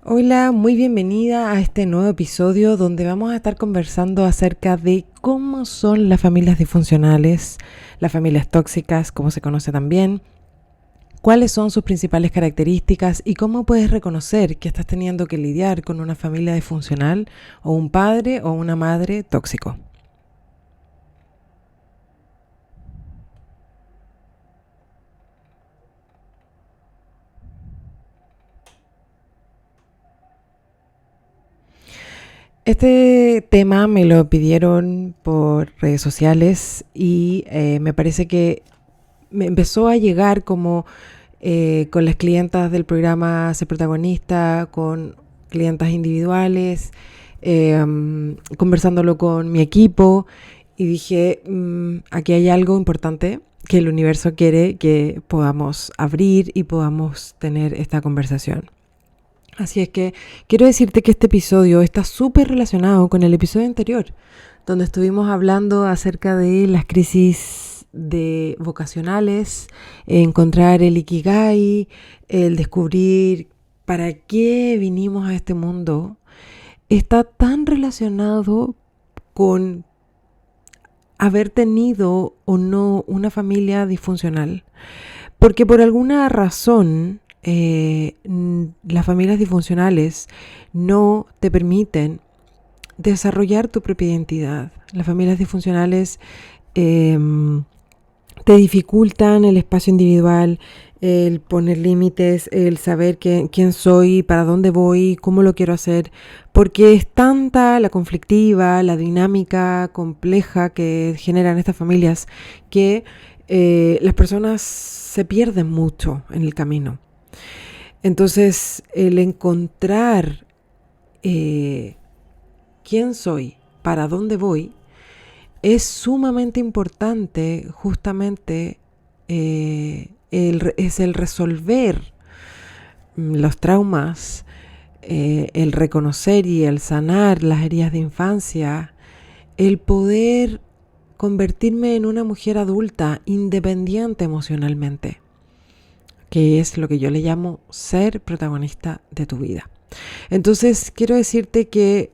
Hola, muy bienvenida a este nuevo episodio donde vamos a estar conversando acerca de cómo son las familias disfuncionales, las familias tóxicas, como se conoce también, cuáles son sus principales características y cómo puedes reconocer que estás teniendo que lidiar con una familia disfuncional o un padre o una madre tóxico. Este tema me lo pidieron por redes sociales y me parece que me empezó a llegar como con las clientas del programa Ser Protagonista, con clientas individuales, conversándolo con mi equipo y dije, aquí hay algo importante que el universo quiere que podamos abrir y podamos tener esta conversación. Así es que quiero decirte que este episodio está súper relacionado con el episodio anterior, donde estuvimos hablando acerca de las crisis de vocacionales, encontrar el ikigai, el descubrir para qué vinimos a este mundo. Está tan relacionado con haber tenido o no una familia disfuncional. Porque por alguna razón las familias disfuncionales no te permiten desarrollar tu propia identidad. Las familias disfuncionales eh, te dificultan el espacio individual, el poner límites, el saber quién soy, para dónde voy, cómo lo quiero hacer, porque es tanta la conflictiva, la dinámica compleja que generan estas familias que las personas se pierden mucho en el camino. Entonces, el encontrar quién soy, para dónde voy, es sumamente importante justamente es el resolver los traumas, el reconocer y el sanar las heridas de infancia, el poder convertirme en una mujer adulta independiente emocionalmente, que es lo que yo le llamo ser protagonista de tu vida. Entonces, quiero decirte que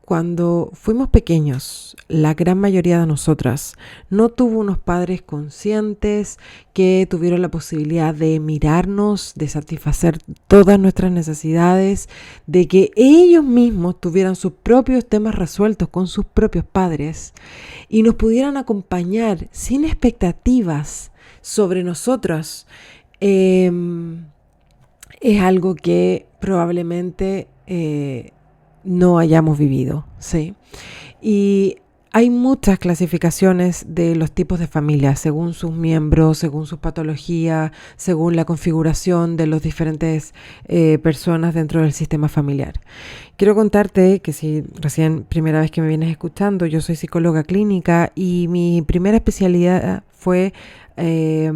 cuando fuimos pequeños, la gran mayoría de nosotras no tuvo unos padres conscientes que tuvieron la posibilidad de mirarnos, de satisfacer todas nuestras necesidades, de que ellos mismos tuvieran sus propios temas resueltos con sus propios padres y nos pudieran acompañar sin expectativas sobre nosotros. Eh, es algo que probablemente no hayamos vivido, ¿sí? Y hay muchas clasificaciones de los tipos de familias, según sus miembros, según sus patologías, según la configuración de los diferentes personas dentro del sistema familiar. Quiero contarte que si recién primera vez que me vienes escuchando, yo soy psicóloga clínica y mi primera especialidad fue eh,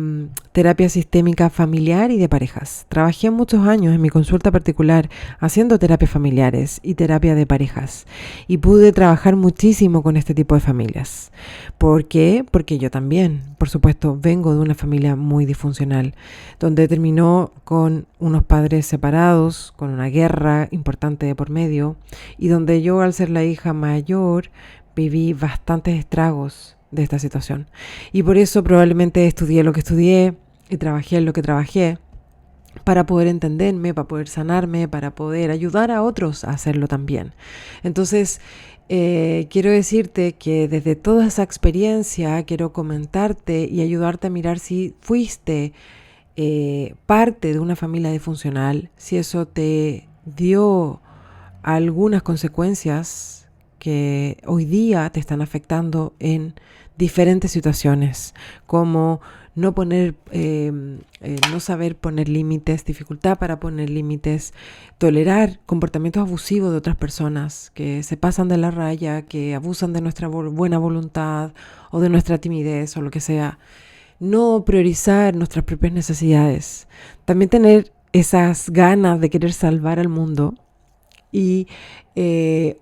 terapia sistémica familiar y de parejas. Trabajé muchos años en mi consulta particular haciendo terapias familiares y terapia de parejas y pude trabajar muchísimo con este tipo de familias. ¿Por qué? Porque yo también, por supuesto, vengo de una familia muy disfuncional, donde terminó con unos padres separados, con una guerra importante de por medio, y donde yo, al ser la hija mayor, viví bastantes estragos de esta situación. Y por eso probablemente estudié lo que estudié y trabajé en lo que trabajé, para poder entenderme, para poder sanarme, para poder ayudar a otros a hacerlo también. Entonces, quiero decirte que desde toda esa experiencia quiero comentarte y ayudarte a mirar si fuiste parte de una familia disfuncional, si eso te dio algunas consecuencias que hoy día te están afectando en diferentes situaciones, como no saber poner límites, dificultad para poner límites, tolerar comportamientos abusivos de otras personas que se pasan de la raya, que abusan de nuestra buena voluntad o de nuestra timidez o lo que sea, no priorizar nuestras propias necesidades, también tener esas ganas de querer salvar al mundo y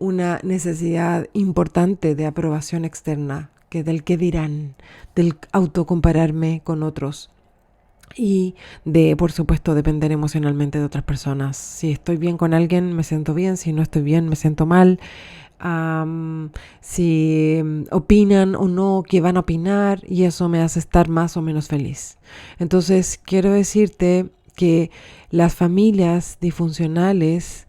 una necesidad importante de aprobación externa, que del que dirán, del autocompararme con otros. y de, por supuesto, depender emocionalmente de otras personas. Si estoy bien con alguien, me siento bien. Si no estoy bien, me siento mal. Si opinan o no, qué van a opinar, y eso me hace estar más o menos feliz. Entonces, quiero decirte que las familias disfuncionales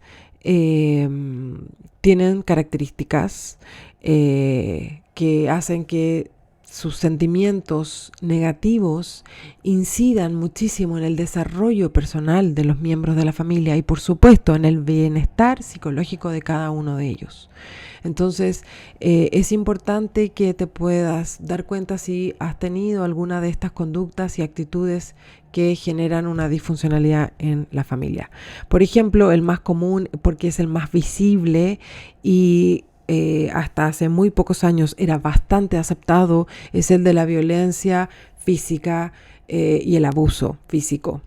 tienen características que hacen que sus sentimientos negativos incidan muchísimo en el desarrollo personal de los miembros de la familia y, por supuesto, en el bienestar psicológico de cada uno de ellos. Entonces, es importante que te puedas dar cuenta si has tenido alguna de estas conductas y actitudes que generan una disfuncionalidad en la familia. Por ejemplo, el más común, porque es el más visible y hasta hace muy pocos años era bastante aceptado, es el de la violencia física y el abuso físico.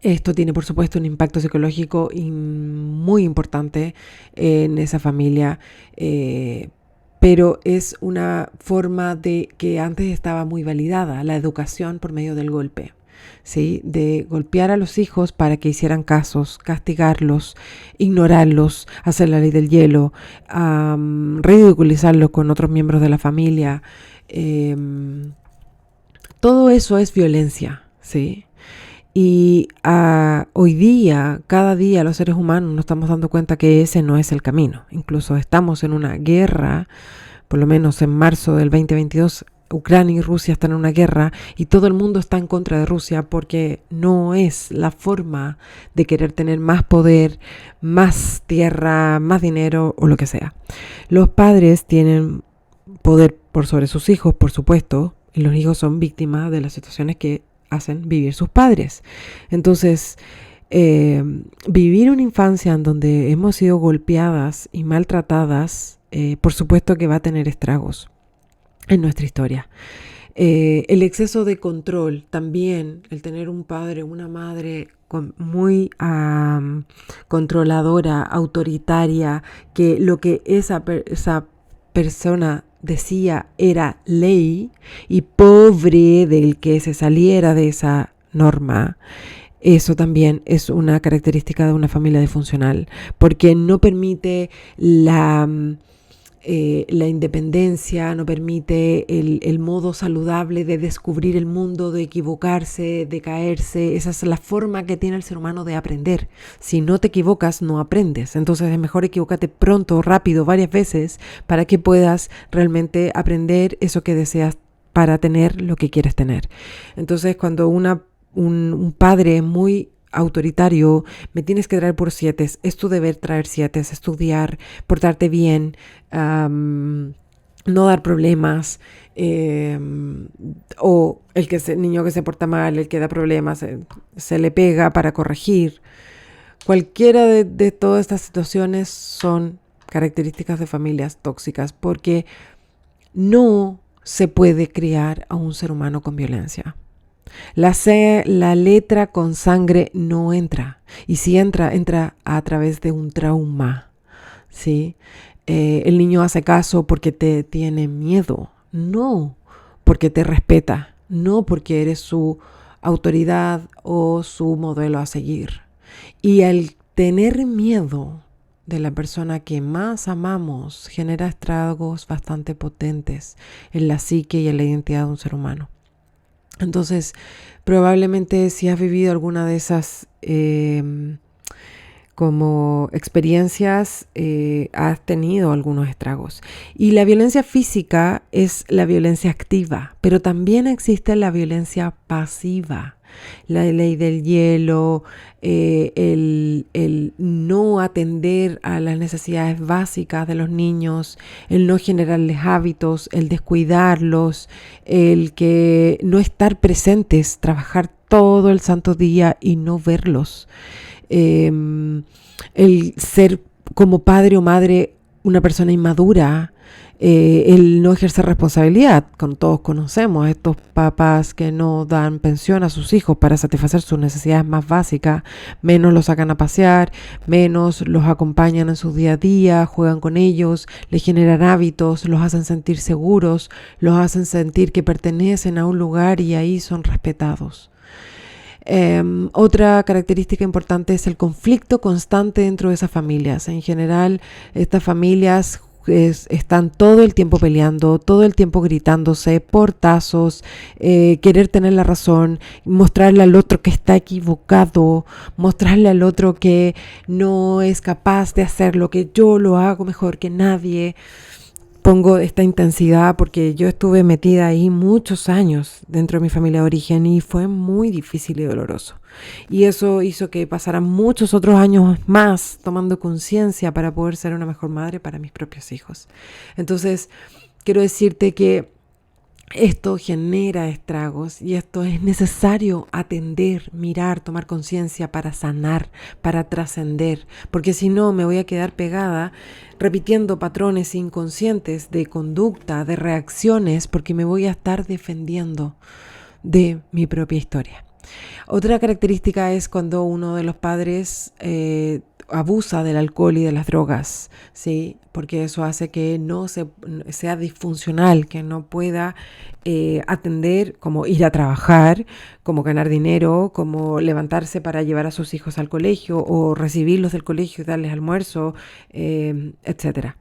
Esto tiene, por supuesto, un impacto psicológico muy importante en esa familia, pero es una forma de que antes estaba muy validada, la educación por medio del golpe. ¿Sí? De golpear a los hijos para que hicieran casos, castigarlos, ignorarlos, hacer la ley del hielo, ridiculizarlos con otros miembros de la familia. Todo eso es violencia, ¿sí? Y hoy día, cada día los seres humanos nos estamos dando cuenta que ese no es el camino. Incluso estamos en una guerra, por lo menos en marzo del 2022, Ucrania y Rusia están en una guerra y todo el mundo está en contra de Rusia porque no es la forma de querer tener más poder, más tierra, más dinero o lo que sea. Los padres tienen poder por sobre sus hijos, por supuesto, y los hijos son víctimas de las situaciones que hacen vivir sus padres. Entonces, vivir una infancia en donde hemos sido golpeadas y maltratadas, por supuesto que va a tener estragos en nuestra historia. El exceso de control también, el tener un padre, una madre muy controladora, autoritaria, que lo que esa persona decía era ley y pobre del que se saliera de esa norma. Eso también es una característica de una familia disfuncional, porque no permite la independencia, no permite el modo saludable de descubrir el mundo, de equivocarse, de caerse. Esa es la forma que tiene el ser humano de aprender. Si no te equivocas, no aprendes. Entonces es mejor equivocarte pronto, rápido, varias veces, para que puedas realmente aprender eso que deseas para tener lo que quieres tener. Entonces, cuando un padre muy autoritario, me tienes que traer por 7, es tu deber traer 7, estudiar, portarte bien, no dar problemas, o niño que se porta mal, el que da problemas, se le pega para corregir. Cualquiera de todas estas situaciones son características de familias tóxicas, porque no se puede criar a un ser humano con violencia. La letra con sangre no entra. Y si entra a través de un trauma. ¿Sí? El niño hace caso porque te tiene miedo. No porque te respeta. No porque eres su autoridad o su modelo a seguir. Y al tener miedo de la persona que más amamos genera estragos bastante potentes en la psique y en la identidad de un ser humano. Entonces, probablemente si has vivido alguna de esas como experiencias, has tenido algunos estragos. Y la violencia física es la violencia activa, pero también existe la violencia pasiva. La ley del hielo, el no atender a las necesidades básicas de los niños, el no generarles hábitos, el descuidarlos, el que no estar presentes, trabajar todo el santo día y no verlos. El ser como padre o madre una persona inmadura, el no ejercer responsabilidad. Todos conocemos estos papás que no dan pensión a sus hijos para satisfacer sus necesidades más básicas, menos los sacan a pasear, menos los acompañan en su día a día, juegan con ellos, les generan hábitos, los hacen sentir seguros, los hacen sentir que pertenecen a un lugar y ahí son respetados. Otra característica importante es el conflicto constante dentro de esas familias. En general, estas familias están todo el tiempo peleando, todo el tiempo gritándose, portazos, querer tener la razón, mostrarle al otro que está equivocado, mostrarle al otro que no es capaz de hacerlo, que yo lo hago mejor que nadie. Pongo esta intensidad porque yo estuve metida ahí muchos años dentro de mi familia de origen y fue muy difícil y doloroso. Y eso hizo que pasaran muchos otros años más tomando conciencia para poder ser una mejor madre para mis propios hijos. Entonces, quiero decirte que esto genera estragos y esto es necesario atender, mirar, tomar conciencia para sanar, para trascender, porque si no me voy a quedar pegada repitiendo patrones inconscientes de conducta, de reacciones, porque me voy a estar defendiendo de mi propia historia. Otra característica es cuando uno de los padres abusa del alcohol y de las drogas, ¿sí? Porque eso hace que no sea disfuncional, que no pueda atender, como ir a trabajar, como ganar dinero, como levantarse para llevar a sus hijos al colegio o recibirlos del colegio y darles almuerzo, etcétera.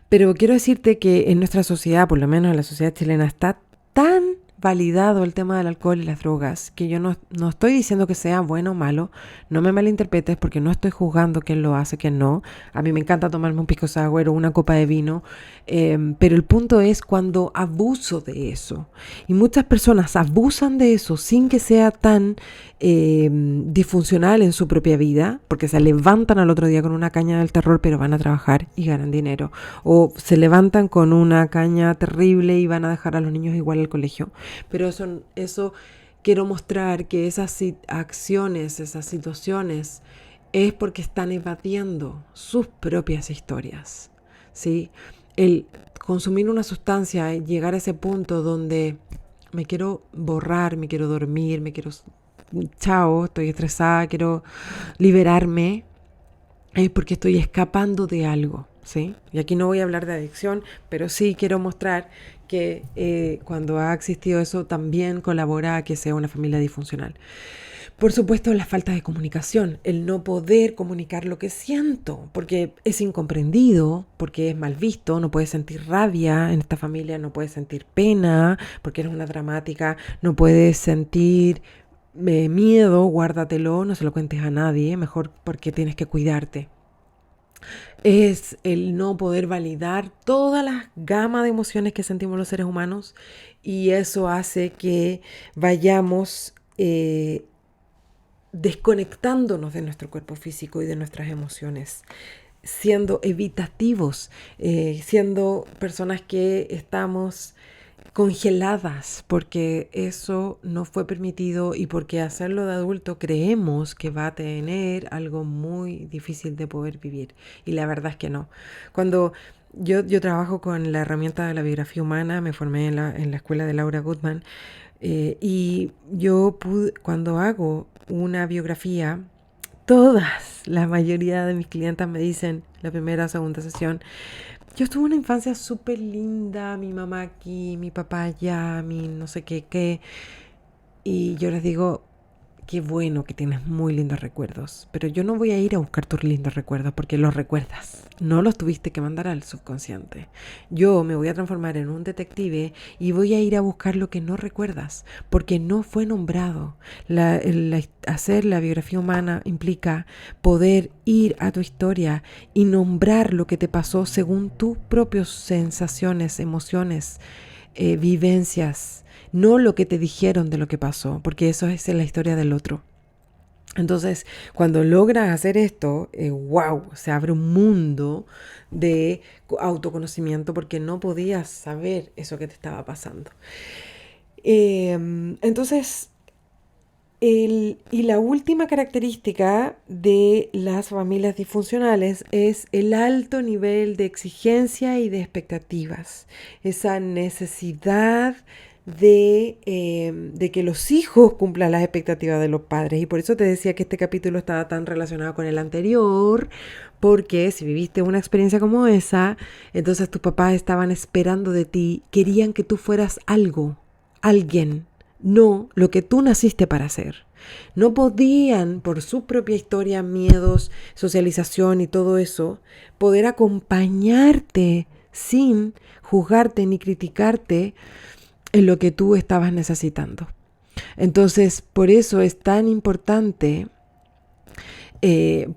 Pero quiero decirte que en nuestra sociedad, por lo menos en la sociedad chilena, está tan validado el tema del alcohol y las drogas, que yo no estoy diciendo que sea bueno o malo, no me malinterpretes porque no estoy juzgando quién lo hace, quién no. A mí me encanta tomarme un pisco sour o una copa de vino, pero el punto es cuando abuso de eso. Y muchas personas abusan de eso sin que sea tan disfuncional en su propia vida, porque se levantan al otro día con una caña del terror, pero van a trabajar y ganan dinero. O se levantan con una caña terrible y van a dejar a los niños igual al colegio. Pero eso quiero mostrar que esas acciones, esas situaciones, es porque están evadiendo sus propias historias, ¿sí? El consumir una sustancia y llegar a ese punto donde me quiero borrar, me quiero dormir, chao, estoy estresada, quiero liberarme, es porque estoy escapando de algo, ¿sí? Y aquí no voy a hablar de adicción, pero sí quiero mostrar que cuando ha existido eso también colabora a que sea una familia disfuncional. Por supuesto, la falta de comunicación, el no poder comunicar lo que siento, porque es incomprendido, porque es mal visto, no puedes sentir rabia en esta familia, no puedes sentir pena, porque eres una dramática, no puedes sentir miedo, guárdatelo, no se lo cuentes a nadie, mejor porque tienes que cuidarte. Es el no poder validar todas las gamas de emociones que sentimos los seres humanos y eso hace que vayamos desconectándonos de nuestro cuerpo físico y de nuestras emociones, siendo evitativos, siendo personas que estamos congeladas porque eso no fue permitido y porque hacerlo de adulto creemos que va a tener algo muy difícil de poder vivir y la verdad es que no. Cuando yo trabajo con la herramienta de la biografía humana, me formé en la escuela de Laura Goodman y yo cuando hago una biografía, la mayoría de mis clientas me dicen la primera o segunda sesión, yo tuve una infancia súper linda, mi mamá aquí, mi papá allá, mi no sé qué. Y yo les digo, qué bueno que tienes muy lindos recuerdos, pero yo no voy a ir a buscar tus lindos recuerdos porque los recuerdas, no los tuviste que mandar al subconsciente. Yo me voy a transformar en un detective y voy a ir a buscar lo que no recuerdas porque no fue nombrado. Hacer la biografía humana implica poder ir a tu historia y nombrar lo que te pasó según tus propias sensaciones, emociones, vivencias, no lo que te dijeron de lo que pasó, porque eso es la historia del otro. Entonces, cuando logras hacer esto, wow, se abre un mundo de autoconocimiento porque no podías saber eso que te estaba pasando. Entonces, y la última característica de las familias disfuncionales es el alto nivel de exigencia y de expectativas. Esa necesidad de que los hijos cumplan las expectativas de los padres. Y por eso te decía que este capítulo estaba tan relacionado con el anterior, porque si viviste una experiencia como esa, entonces tus papás estaban esperando de ti, querían que tú fueras algo, alguien. No lo que tú naciste para ser. No podían, por su propia historia, miedos, socialización y todo eso, poder acompañarte sin juzgarte ni criticarte en lo que tú estabas necesitando. Entonces, por eso es tan importante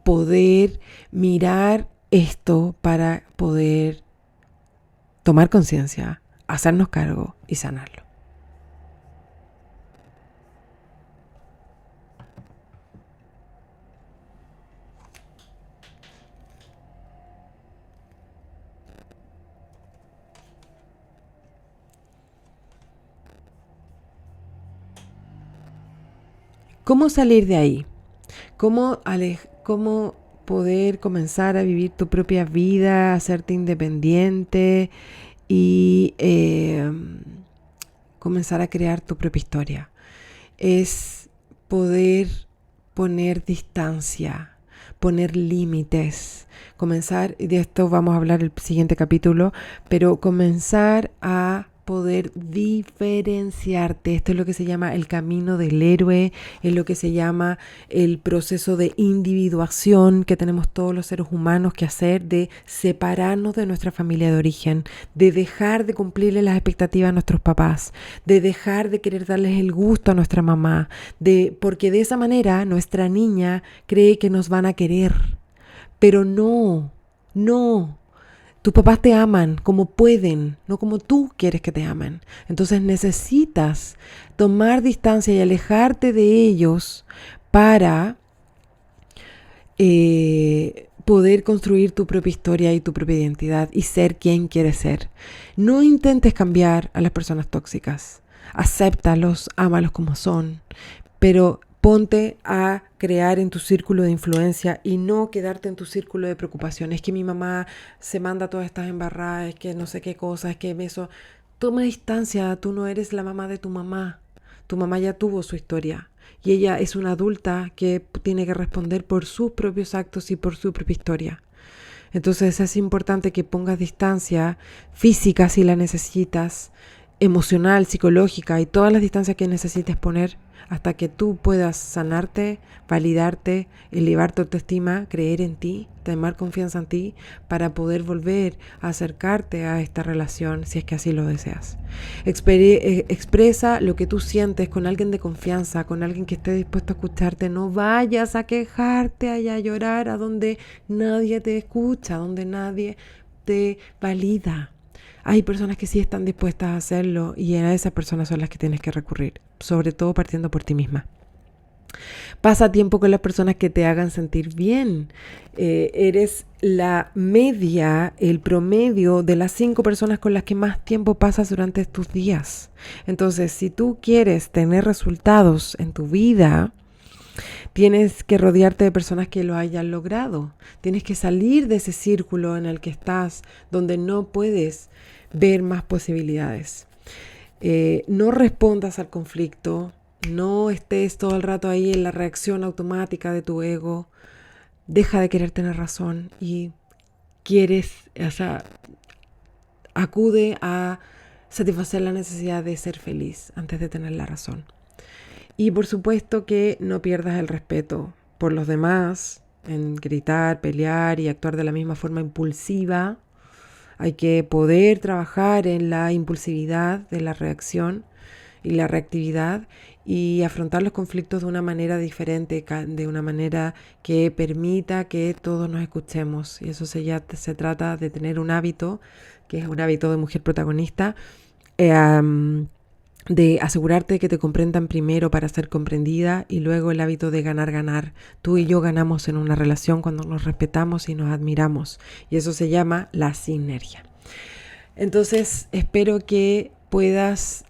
poder mirar esto para poder tomar conciencia, hacernos cargo y sanarlo. ¿Cómo salir de ahí? ¿Cómo poder comenzar a vivir tu propia vida, hacerte independiente y comenzar a crear tu propia historia? Es poder poner distancia, poner límites, comenzar, y de esto vamos a hablar el siguiente capítulo, pero comenzar a poder diferenciarte. Esto es lo que se llama el camino del héroe, es lo que se llama el proceso de individuación que tenemos todos los seres humanos que hacer, de separarnos de nuestra familia de origen, de dejar de cumplirle las expectativas a nuestros papás, de dejar de querer darles el gusto a nuestra mamá, porque de esa manera nuestra niña cree que nos van a querer. Pero no. Tus papás te aman como pueden, no como tú quieres que te amen. Entonces necesitas tomar distancia y alejarte de ellos para poder construir tu propia historia y tu propia identidad y ser quien quieres ser. No intentes cambiar a las personas tóxicas. Acéptalos, ámalos como son, pero ponte a crear en tu círculo de influencia y no quedarte en tu círculo de preocupación. Es que mi mamá se manda todas estas embarradas, es que no sé qué cosas, es que eso. Toma distancia, tú no eres la mamá de tu mamá. Tu mamá ya tuvo su historia y ella es una adulta que tiene que responder por sus propios actos y por su propia historia. Entonces es importante que pongas distancia física si la necesitas, emocional, psicológica y todas las distancias que necesites poner hasta que tú puedas sanarte, validarte, elevar tu autoestima, creer en ti, tener confianza en ti para poder volver a acercarte a esta relación si es que así lo deseas. Expresa lo que tú sientes con alguien de confianza, con alguien que esté dispuesto a escucharte. No vayas a quejarte y a llorar a donde nadie te escucha, donde nadie te valida. Hay personas que sí están dispuestas a hacerlo y a esas personas son las que tienes que recurrir, sobre todo partiendo por ti misma. Pasa tiempo con las personas que te hagan sentir bien. Eres la media, el promedio de las 5 personas con las que más tiempo pasas durante tus días. Entonces, si tú quieres tener resultados en tu vida, tienes que rodearte de personas que lo hayan logrado. Tienes que salir de ese círculo en el que estás, donde no puedes ver más posibilidades. No respondas al conflicto, no estés todo el rato ahí en la reacción automática de tu ego. Deja de querer tener razón y acude a satisfacer la necesidad de ser feliz antes de tener la razón. Y por supuesto que no pierdas el respeto por los demás en gritar, pelear y actuar de la misma forma impulsiva. Hay que poder trabajar en la impulsividad de la reacción y la reactividad y afrontar los conflictos de una manera diferente, de una manera que permita que todos nos escuchemos. Y eso se trata de tener un hábito, que es un hábito de mujer protagonista, de asegurarte que te comprendan primero para ser comprendida y luego el hábito de ganar. Tú y yo ganamos en una relación cuando nos respetamos y nos admiramos y eso se llama la sinergia. Entonces espero que puedas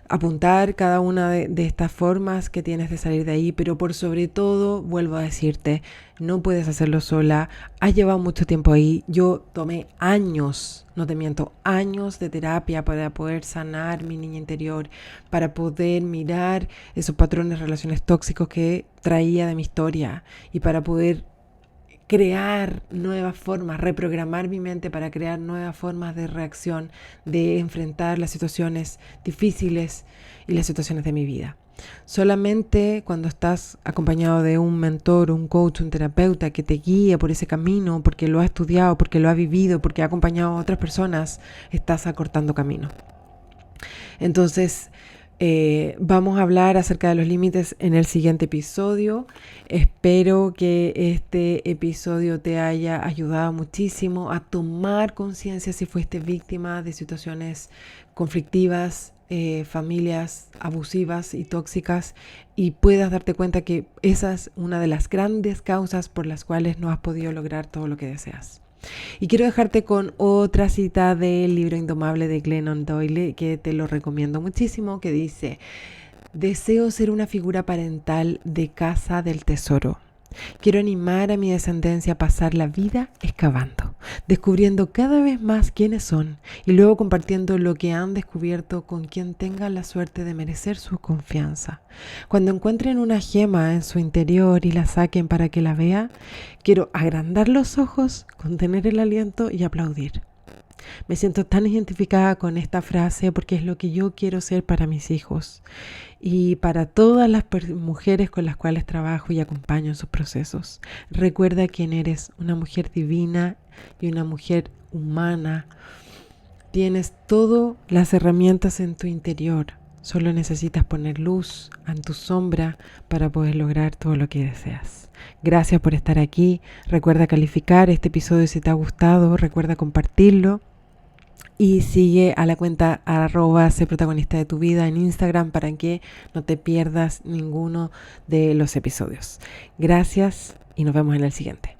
apuntar cada una de estas formas que tienes de salir de ahí, pero por sobre todo, vuelvo a decirte, no puedes hacerlo sola. Has llevado mucho tiempo ahí. Yo tomé años, no te miento, años de terapia para poder sanar mi niña interior, para poder mirar esos patrones de relaciones tóxicos que traía de mi historia y para poder crear nuevas formas, reprogramar mi mente para crear nuevas formas de reacción, de enfrentar las situaciones difíciles y las situaciones de mi vida. Solamente cuando estás acompañado de un mentor, un coach, un terapeuta que te guía por ese camino, porque lo ha estudiado, porque lo ha vivido, porque ha acompañado a otras personas, estás acortando camino. Entonces, vamos a hablar acerca de los límites en el siguiente episodio. Espero que este episodio te haya ayudado muchísimo a tomar conciencia si fuiste víctima de situaciones conflictivas, familias abusivas y tóxicas, y puedas darte cuenta que esa es una de las grandes causas por las cuales no has podido lograr todo lo que deseas. Y quiero dejarte con otra cita del libro Indomable de Glennon Doyle, que te lo recomiendo muchísimo, que dice: deseo ser una figura parental de casa del tesoro. Quiero animar a mi descendencia a pasar la vida excavando, descubriendo cada vez más quiénes son y luego compartiendo lo que han descubierto con quien tenga la suerte de merecer su confianza. Cuando encuentren una gema en su interior y la saquen para que la vea, quiero agrandar los ojos, contener el aliento y aplaudir. Me siento tan identificada con esta frase porque es lo que yo quiero ser para mis hijos y para todas las mujeres con las cuales trabajo y acompaño en sus procesos. Recuerda quién eres, una mujer divina y una mujer humana. Tienes todas las herramientas en tu interior. Solo necesitas poner luz en tu sombra para poder lograr todo lo que deseas. Gracias por estar aquí. Recuerda calificar este episodio si te ha gustado. Recuerda compartirlo. Y sigue a la cuenta @sé protagonista de tu vida en Instagram para que no te pierdas ninguno de los episodios. Gracias y nos vemos en el siguiente.